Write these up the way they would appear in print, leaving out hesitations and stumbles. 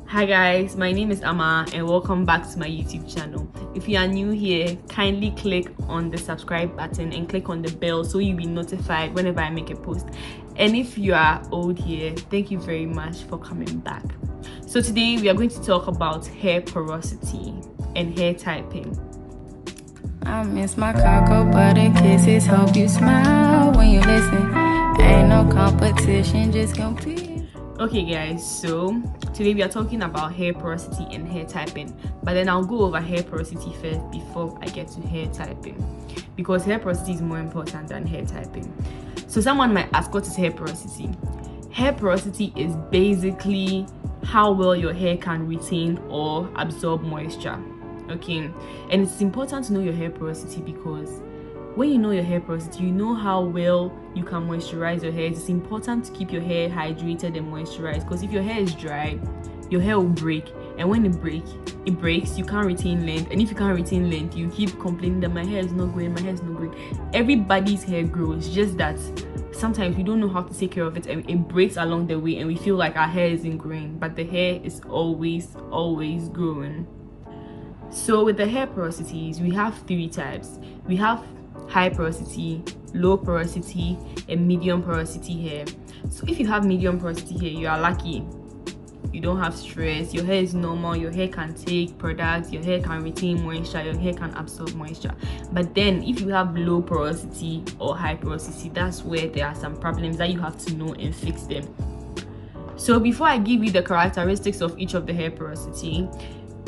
Hi guys, my name is Amma and welcome back to my YouTube channel. If you are new here, kindly click on the subscribe button and click on the bell so you'll be notified whenever I make a post. And if you are old here, thank you very much for coming back. So today we are going to talk about hair porosity and hair typing. I miss my cocoa butter kisses, hope you smile when you listen. Ain't no competition, just compete. Okay guys, so today we are talking about hair porosity and hair typing, but then I'll go over hair porosity first before I get to hair typing, because hair porosity is more important than hair typing. So someone might ask, what is hair porosity? Hair porosity is basically how well your hair can retain or absorb moisture. Okay, and it's important to know your hair porosity because when you know your hair porosity, you know how well you can moisturize your hair. It's important to keep your hair hydrated and moisturized, because if your hair is dry, your hair will break, and when it breaks, you can't retain length, and if you can't retain length, you keep complaining that my hair is not growing, my hair is not growing. Everybody's hair grows, just that sometimes we don't know how to take care of it and it breaks along the way and we feel like our hair isn't growing, but the hair is always growing. So with the hair porosities, we have three types. We have high porosity, low porosity, and medium porosity hair. So if you have medium porosity hair, you are lucky. You don't have stress, your hair is normal, your hair can take products, your hair can retain moisture, your hair can absorb moisture. But then if you have low porosity or high porosity, that's where there are some problems that you have to know and fix them. So before I give you the characteristics of each of the hair porosity,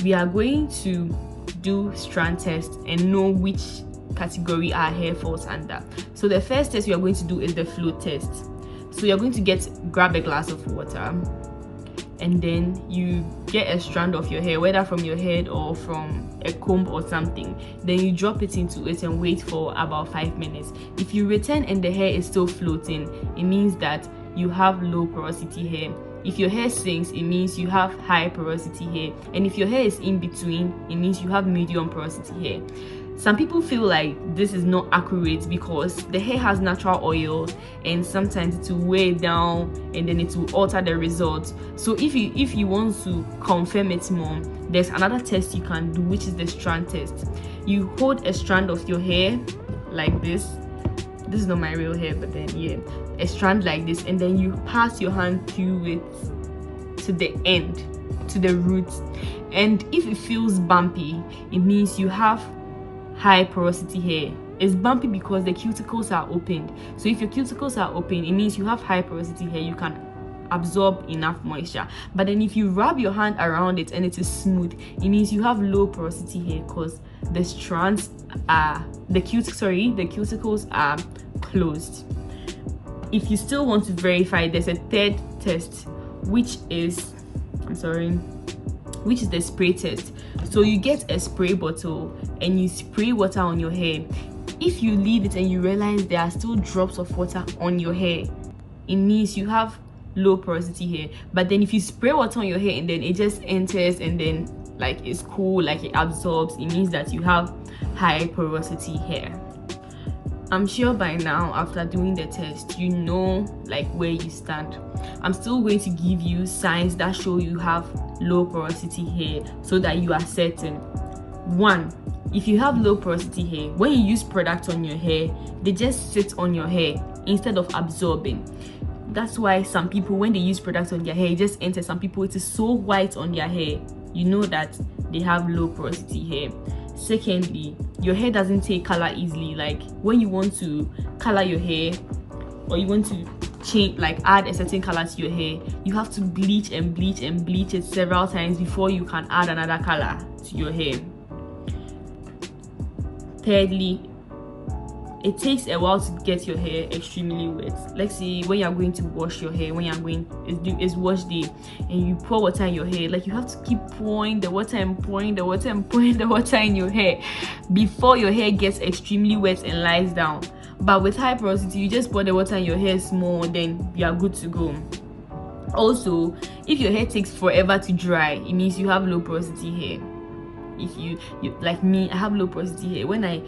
we are going to do strand test and know which category our hair falls under. So the first test we are going to do is the float test. So you're going to grab a glass of water, and then you get a strand of your hair, whether from your head or from a comb or something. Then you drop it into it and wait for about 5 minutes. If you return and the hair is still floating, it means that you have low porosity hair. If your hair sinks, it means you have high porosity hair. And if your hair is in between, it means you have medium porosity hair. Some people feel like this is not accurate because the hair has natural oils and sometimes it will weigh down and then it will alter the results. So if you want to confirm it more, there's another test you can do, which is the strand test. You hold a strand of your hair like this. This is not my real hair, but then yeah, a strand like this, and then you pass your hand through it to the end, to the roots. And if it feels bumpy, it means you have high porosity hair. It's bumpy because the cuticles are opened. So if your cuticles are open, it means you have high porosity hair. You can absorb enough moisture. But then if you rub your hand around it and it is smooth, it means you have low porosity hair because the strands are the cuticles are closed. If you still want to verify, there's a third test, which is the spray test. So you get a spray bottle and you spray water on your hair. If you leave it and you realize there are still drops of water on your hair, it means you have low porosity hair. But then if you spray water on your hair and then it just enters and then like it's cool, like it absorbs, it means that you have high porosity hair. I'm sure by now, after doing the test, you know like where you stand. I'm still going to give you signs that show you have low porosity hair so that you are certain. 1, if you have low porosity hair, when you use products on your hair, they just sit on your hair instead of absorbing. That's why some people, when they use products on their hair, it just enters. Some people, it is so white on their hair, you know that they have low porosity hair. Secondly, your hair doesn't take color easily. Like when you want to color your hair or you want to change, like add a certain color to your hair, you have to bleach it several times before you can add another color to your hair. Thirdly, it takes a while to get your hair extremely wet. Let's say when you're going to wash your hair, it's wash day and you pour water in your hair, like you have to keep pouring the water and pouring the water and pouring the water in your hair before your hair gets extremely wet and lies down. But with high porosity, you just pour the water in your hair small, then you are good to go. Also, if your hair takes forever to dry, it means you have low porosity hair. If you like me, I have low porosity hair. When I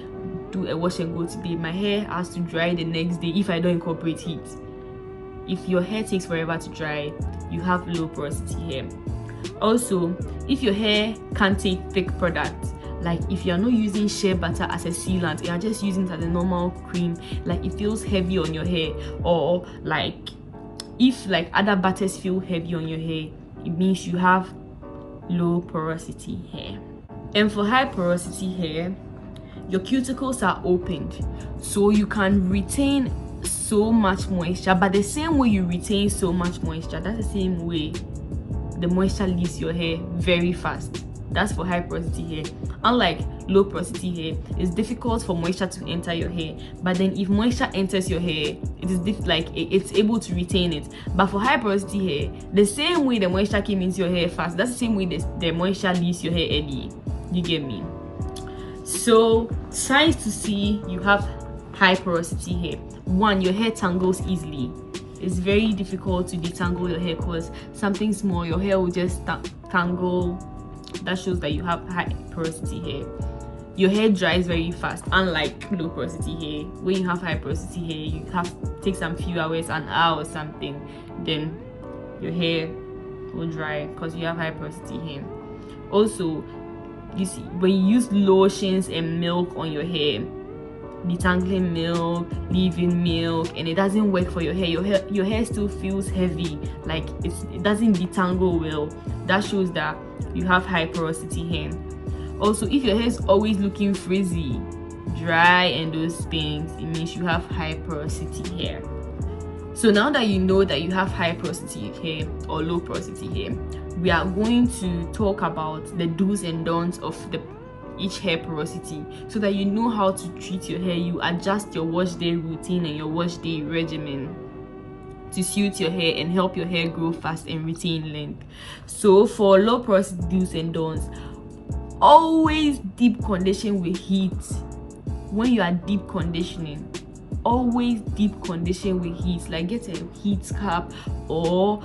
do a wash and go today, my hair has to dry the next day if I don't incorporate heat. If your hair takes forever to dry, you have low porosity hair. Also, if your hair can't take thick products, like if you're not using shea butter as a sealant, you're just using it as a normal cream, like it feels heavy on your hair, or like if like other butters feel heavy on your hair, it means you have low porosity hair. And for high porosity hair, your cuticles are opened, so you can retain so much moisture, but the same way you retain so much moisture, that's the same way the moisture leaves your hair very fast. That's for high porosity hair. Unlike low porosity hair, it's difficult for moisture to enter your hair, but then if moisture enters your hair, it is it's able to retain it. But for high porosity hair, the same way the moisture came into your hair fast, that's the same way the moisture leaves your hair early. You get me? So signs to see you have high porosity hair: 1, your hair tangles easily. It's very difficult to detangle your hair because something small, your hair will just tangle. That shows that you have high porosity hair. Your hair dries very fast, unlike low porosity hair. When you have high porosity hair, you have to take some few hours, an hour or something, then your hair will dry because you have high porosity hair. Also, you see, when you use lotions and milk on your hair, detangling milk, leave-in milk, and it doesn't work for your hair still feels heavy, like it doesn't detangle well, that shows that you have high porosity hair. Also, if your hair is always looking frizzy, dry, and those things, it means you have high porosity hair. So now that you know that you have high porosity hair or low porosity hair, we are going to talk about the do's and don'ts of each hair porosity, so that you know how to treat your hair. You adjust your wash day routine and your wash day regimen to suit your hair and help your hair grow fast and retain length. So for low porosity do's and don'ts, always deep condition with heat. When you are deep conditioning, always deep condition with heat. Like get a heat cap or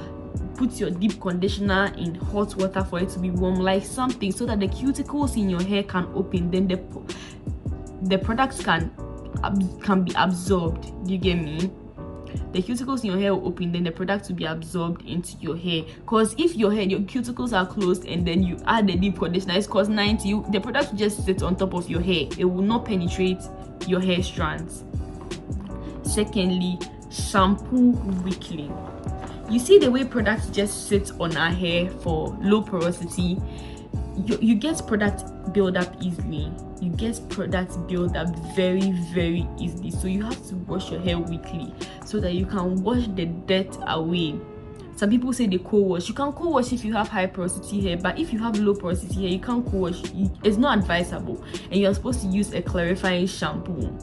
put your deep conditioner in hot water for it to be warm, like something, so that the cuticles in your hair can open, then the products can be absorbed. Do you get me? The cuticles in your hair will open, then the product will be absorbed into your hair. Because if your cuticles are closed and then you add the deep conditioner, it's cause 90, the product will just sit on top of your hair. It will not penetrate your hair strands. Secondly, shampoo weekly. You see the way products just sit on our hair for low porosity, you get product build up easily. You get products build up very, very easily. So you have to wash your hair weekly so that you can wash the dirt away. Some people say they co-wash. You can co-wash if you have high porosity hair, but if you have low porosity hair, you can't co-wash. It's not advisable, and you're supposed to use a clarifying shampoo.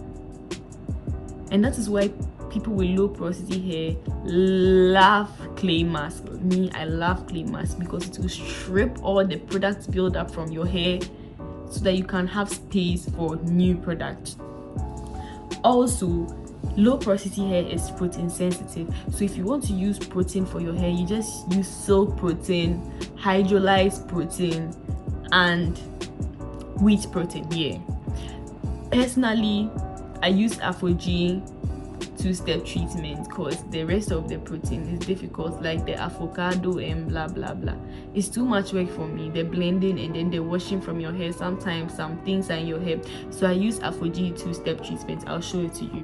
And that is why people with low porosity hair love clay mask. Me, I love clay mask because it will strip all the products build up from your hair so that you can have space for new products. Also, low porosity hair is protein sensitive, so if you want to use protein for your hair, you just use silk protein, hydrolyzed protein, and wheat protein. Yeah, personally I use Afro-G 2-step treatment because the rest of the protein is difficult, like the avocado and blah blah blah. It's too much work for me, the blending and then the washing from your hair. Sometimes some things are in your hair, so I use Afro-G 2-step treatment. I'll show it to you.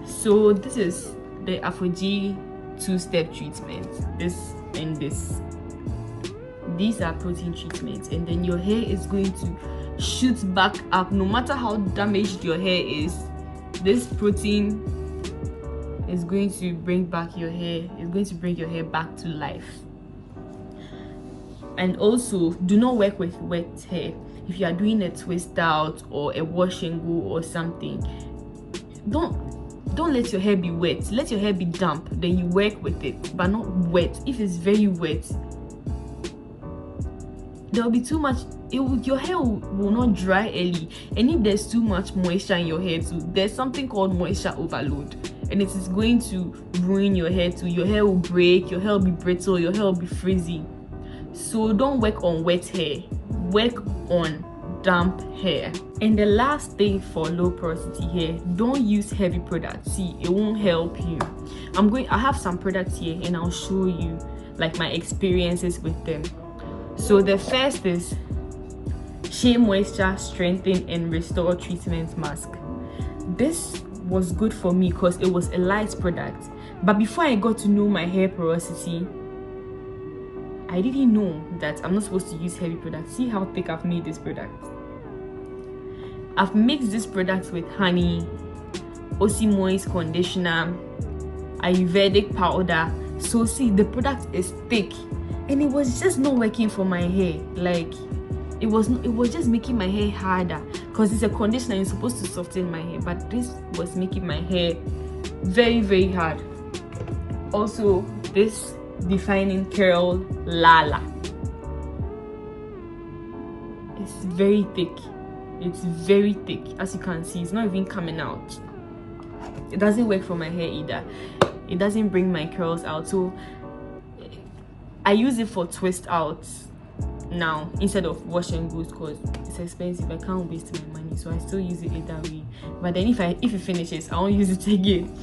So this is the Afro-G 2-step treatment. This and this, these are protein treatments, and then your hair is going to shoot back up. No matter how damaged your hair is, this protein is going to bring back your hair. It's going to bring your hair back to life. And also, do not work with wet hair. If you are doing a twist out or a wash and go or something, don't let your hair be wet. Let your hair be damp, then you work with it, but not wet. If it's very wet, there'll be too much. Your hair will not dry early, and if there's too much moisture in your hair too, there's something called moisture overload, and it is going to ruin your hair too. Your hair will break, your hair will be brittle, your hair will be frizzy. So don't work on wet hair, work on damp hair. And the last thing for low porosity hair, don't use heavy products. See, it won't help you. I have some products here and I'll show you like my experiences with them. So the first is Shea Moisture Strengthen and Restore Treatment Mask. This was good for me because it was a light product, but before I got to know my hair porosity, I didn't know that I'm not supposed to use heavy products. See how thick I've made this product. I've mixed this product with honey, Moist conditioner, Ayurvedic powder. So see, the product is thick and it was just not working for my hair. Like it was just making my hair harder because it's a conditioner, you're supposed to soften my hair, but this was making my hair very, very hard. Also, this defining curl Lala, it's very thick. It's very thick. As you can see, it's not even coming out. It doesn't work for my hair either. It doesn't bring my curls out, so I use it for twist outs now instead of wash and go because it's expensive. I can't waste my money, so I still use it either way. But then if it finishes, I won't use it again.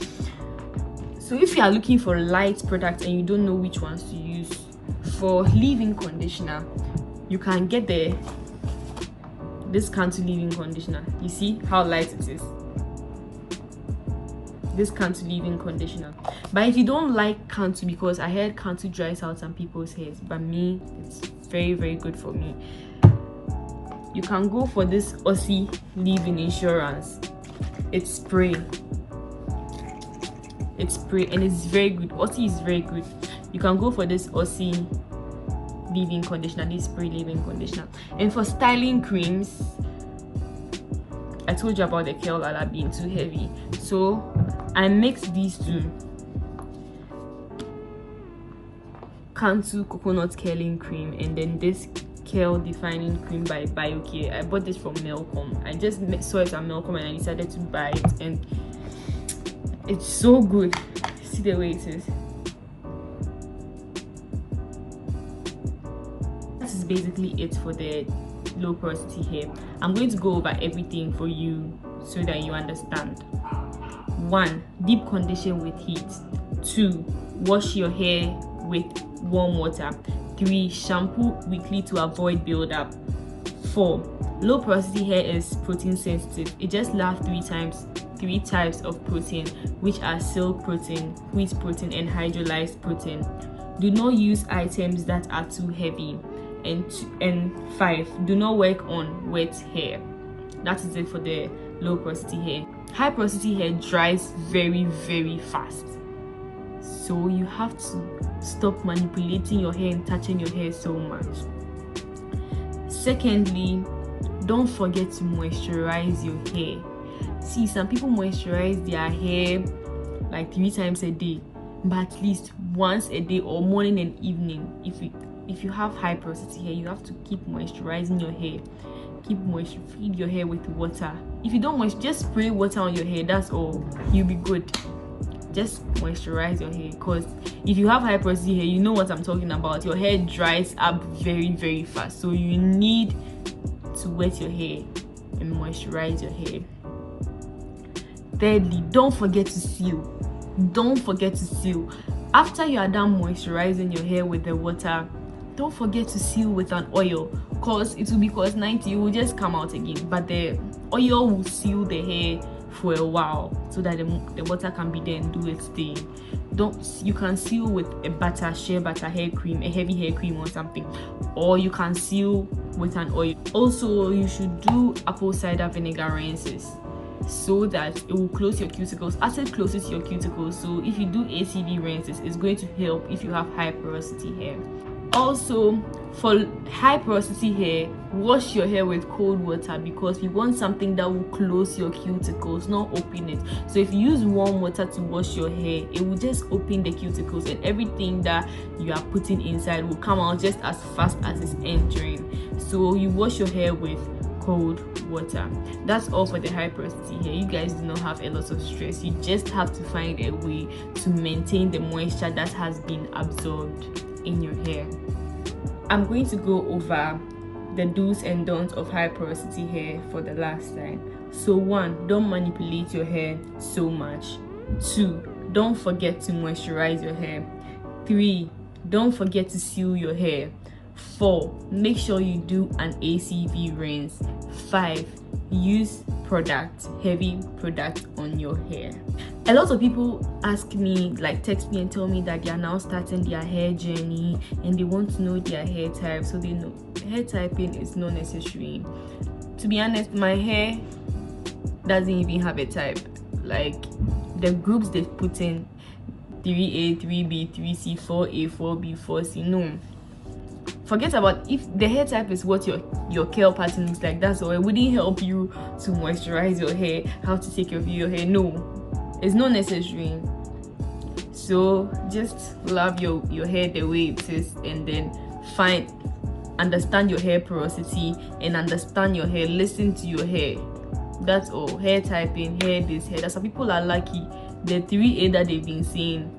So if you are looking for light products and you don't know which ones to use, for leave-in conditioner, you can get this Cantu leave-in conditioner. You see how light it is? This Cantu leave-in conditioner. But if you don't like Cantu, because I heard Cantu dries out some people's hairs, but me, it's very, very good for me. You can go for this Aussie leave-in insurance. It's spray. It's spray and it's very good. Aussie is very good. You can go for this Aussie leave-in conditioner, this spray leave-in conditioner. And for styling creams, I told you about the curl Lala being too heavy, so I mixed these two. Cantu coconut curling cream and then this curl defining cream by BioCare. I bought this from Melcom. I just saw it at Melcom and I decided to buy it, and it's so good. See the way it is. This is basically it for the low porosity hair. I'm going to go over everything for you so that you understand. 1. Deep condition with heat. 2. Wash your hair with warm water. 3. Shampoo weekly to avoid buildup. 4. Low porosity hair is protein sensitive. It just loves 3 types of protein, which are silk protein, wheat protein, and hydrolyzed protein. Do not use items that are too heavy. And 5. Do not work on wet hair. That is it for the low porosity hair. High porosity hair dries very, very fast, so you have to stop manipulating your hair and touching your hair so much. Secondly, don't forget to moisturize your hair. See, some people moisturize their hair like 3 times a day, but at least once a day, or morning and evening. If you have high porosity hair, you have to keep moisturizing your hair. Feed your hair with water. If you don't just spray water on your hair, that's all. You'll be good. Just moisturize your hair, because if you have high porosity hair, you know what I'm talking about. Your hair dries up very, very fast, so you need to wet your hair and moisturize your hair. Thirdly, don't forget to seal. Don't forget to seal. After you are done moisturizing your hair with the water, don't forget to seal with an oil, because it will be cause 90, it will just come out again, but the oil will seal the hair for a while so that the water can be there and do its thing. You can seal with a shea butter hair cream, a heavy hair cream or something, or you can seal with an oil. Also, you should do apple cider vinegar rinses so that it will close your cuticles. Acid closes your cuticles, so if you do ACV rinses, it's going to help if you have high porosity hair. Also, for high porosity hair, wash your hair with cold water, because we want something that will close your cuticles, not open it. So if you use warm water to wash your hair, it will just open the cuticles, and everything that you are putting inside will come out just as fast as it's entering. So you wash your hair with cold water. That's all for the high porosity hair. You guys do not have a lot of stress. You just have to find a way to maintain the moisture that has been absorbed in your hair. I'm going to go over the do's and don'ts of high porosity hair for the last time. So 1, don't manipulate your hair so much. 2, don't forget to moisturize your hair. 3, don't forget to seal your hair. 4, make sure you do an ACV rinse. 5, use heavy product on your hair. A lot of people ask me, like text me and tell me that they are now starting their hair journey and they want to know their hair type, so they know hair typing is not necessary. To be honest, my hair doesn't even have a type. Like the groups they've put in, 3A, 3B, 3C, 4A, 4B, 4C, no, forget about if the hair type is what your curl pattern looks like. That's all. It wouldn't help you to moisturize your hair, how to take care of your hair. No, it's not necessary. So just love your hair the way it is, and then understand your hair porosity and understand your hair. Listen to your hair. That's all. Hair typing, hair this, hair that. Some people are lucky. The 3A that they've been seeing,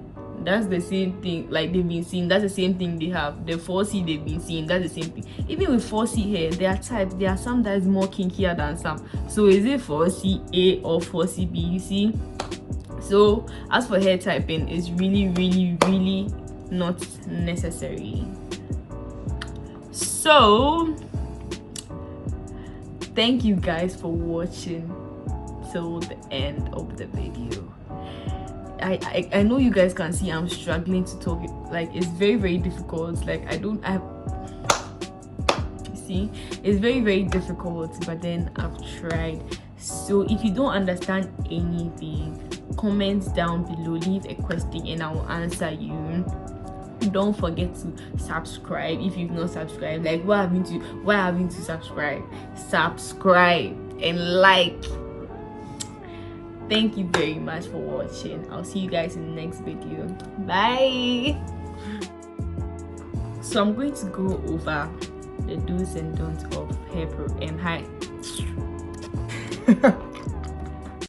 that's the same thing. Like they've been seeing, that's the same thing they have. The 4C they've been seeing, that's the same thing. Even with 4C hair, there are types. There are some that is more kinkier than some. So is it 4CA or 4CB? You see? So as for hair typing, it's really, really, really not necessary. So thank you guys for watching till the end of the video. I know you guys can see I'm struggling to talk. Like it's very, very difficult. Like you see, it's very, very difficult, but then I've tried. So if you don't understand anything, comment down below, leave a question and I will answer you. Don't forget to subscribe if you've not subscribed. Like why having to subscribe and like. Thank you very much for watching. I'll see you guys in the next video. Bye. So I'm going to go over the do's and don'ts of hair and